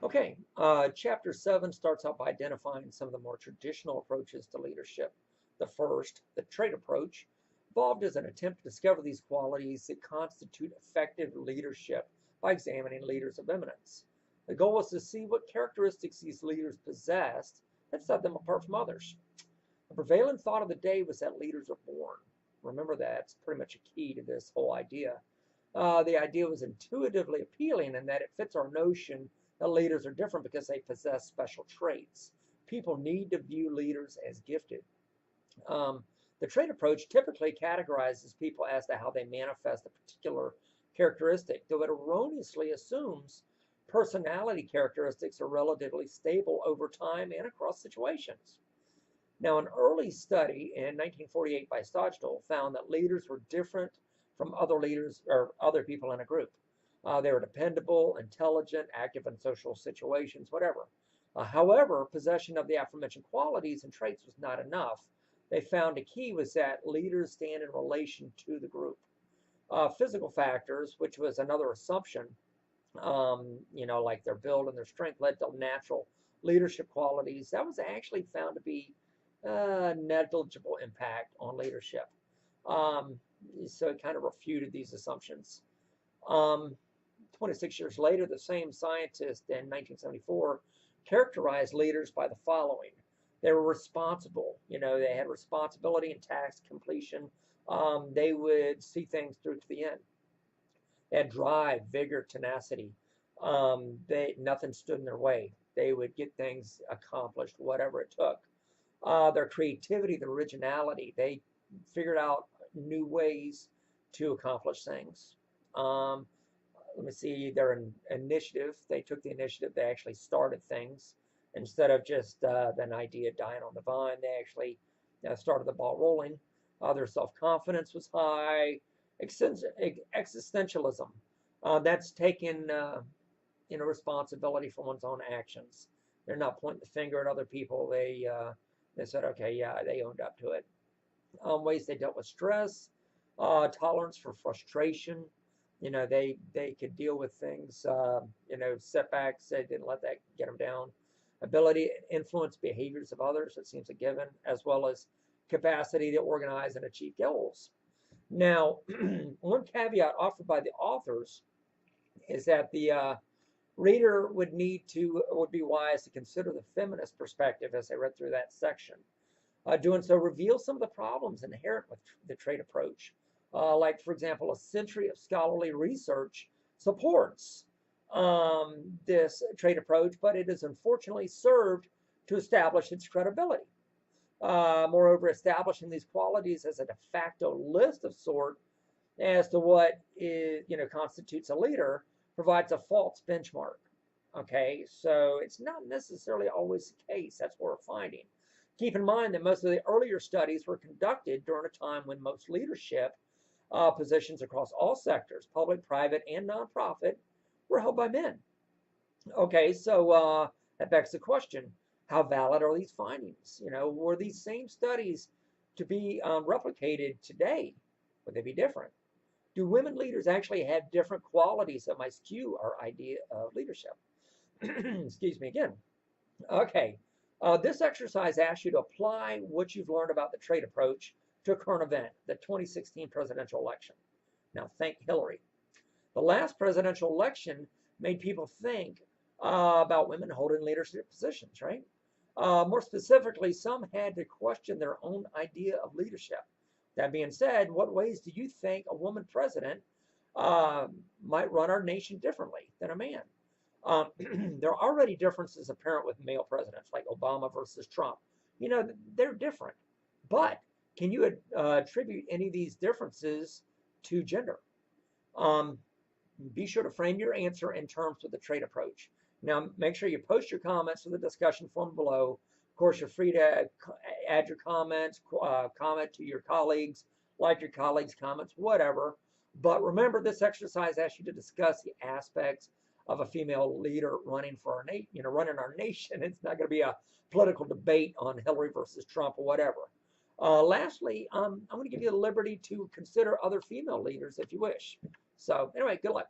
Okay, chapter 7 starts out by identifying some of the more traditional approaches to leadership. The first, the trait approach, evolved as an attempt to discover these qualities that constitute effective leadership by examining leaders of eminence. The goal was to see what characteristics these leaders possessed that set them apart from others. The prevailing thought of the day was that leaders are born. Remember that, it's pretty much a key to this whole idea. The idea was intuitively appealing in that it fits our notion that leaders are different because they possess special traits. People need to view leaders as gifted. Um, the trait approach typically categorizes people as to how they manifest a particular characteristic, though it erroneously assumes personality characteristics are relatively stable over time and across situations. Now, an early study in 1948 by Stojdel found that leaders were different from other leaders or other people in a group. They were dependable, intelligent, active in social situations, whatever. However, possession of the aforementioned qualities and traits was not enough. They found a key was that leaders stand in relation to the group. Physical factors, which was another assumption, like their build and their strength, led to natural leadership qualities. That was actually found to be negligible impact on leadership. Um, so it kind of refuted these assumptions. Um, 26 years later, the same scientist in 1974 characterized leaders by the following. They were responsible. They had responsibility and task completion. They would see things through to the end. They had drive, vigor, tenacity. Nothing stood in their way. They would get things accomplished, whatever it took. Their creativity, their originality. They figured out new ways to accomplish things. Um, Let me see, their initiative. They took the initiative. They actually started things instead of just an idea dying on the vine. They actually started the ball rolling. Their self-confidence was high. Existentialism. That's taking responsibility for one's own actions. They're not pointing the finger at other people. They said, okay, yeah, they owned up to it. Ways they dealt with stress, tolerance for frustration. They could deal with things, setbacks. They didn't let that get them down. Ability to influence behaviors of others, it seems a given, as well as capacity to organize and achieve goals. Now, one caveat offered by the authors is that the reader would be wise to consider the feminist perspective as they read through that section. Doing so reveals some of the problems inherent with the trait approach. Like, for example, a century of scholarly research supports this trait approach, but it has unfortunately served to establish its credibility. Moreover, establishing these qualities as a de facto list of sort as to what constitutes a leader provides a false benchmark. Okay, so it's not necessarily always the case. That's what we're finding. Keep in mind that most of the earlier studies were conducted during a time when most leadership positions across all sectors, public, private, and nonprofit, were held by men. Okay, so that begs the question, how valid are these findings? Were these same studies to be replicated today? Would they be different? Do women leaders actually have different qualities that might skew our idea of leadership? Excuse me again. Okay, this exercise asks you to apply what you've learned about the trait approach to a current event, the 2016 presidential election. Now, thank Hillary. The last presidential election made people think about women holding leadership positions, right? More specifically, some had to question their own idea of leadership. That being said, what ways do you think a woman president might run our nation differently than a man? There are already differences apparent with male presidents, like Obama versus Trump. They're different. But can you attribute any of these differences to gender? Um, be sure to frame your answer in terms of the trait approach. Now, make sure you post your comments to the discussion forum below. Of course, you're free to add your comments, comment to your colleagues, like your colleagues' comments, whatever. But remember, this exercise asks you to discuss the aspects of a female leader running for running our nation. It's not going to be a political debate on Hillary versus Trump or whatever. Lastly, I'm going to give you the liberty to consider other female leaders if you wish. So anyway, good luck.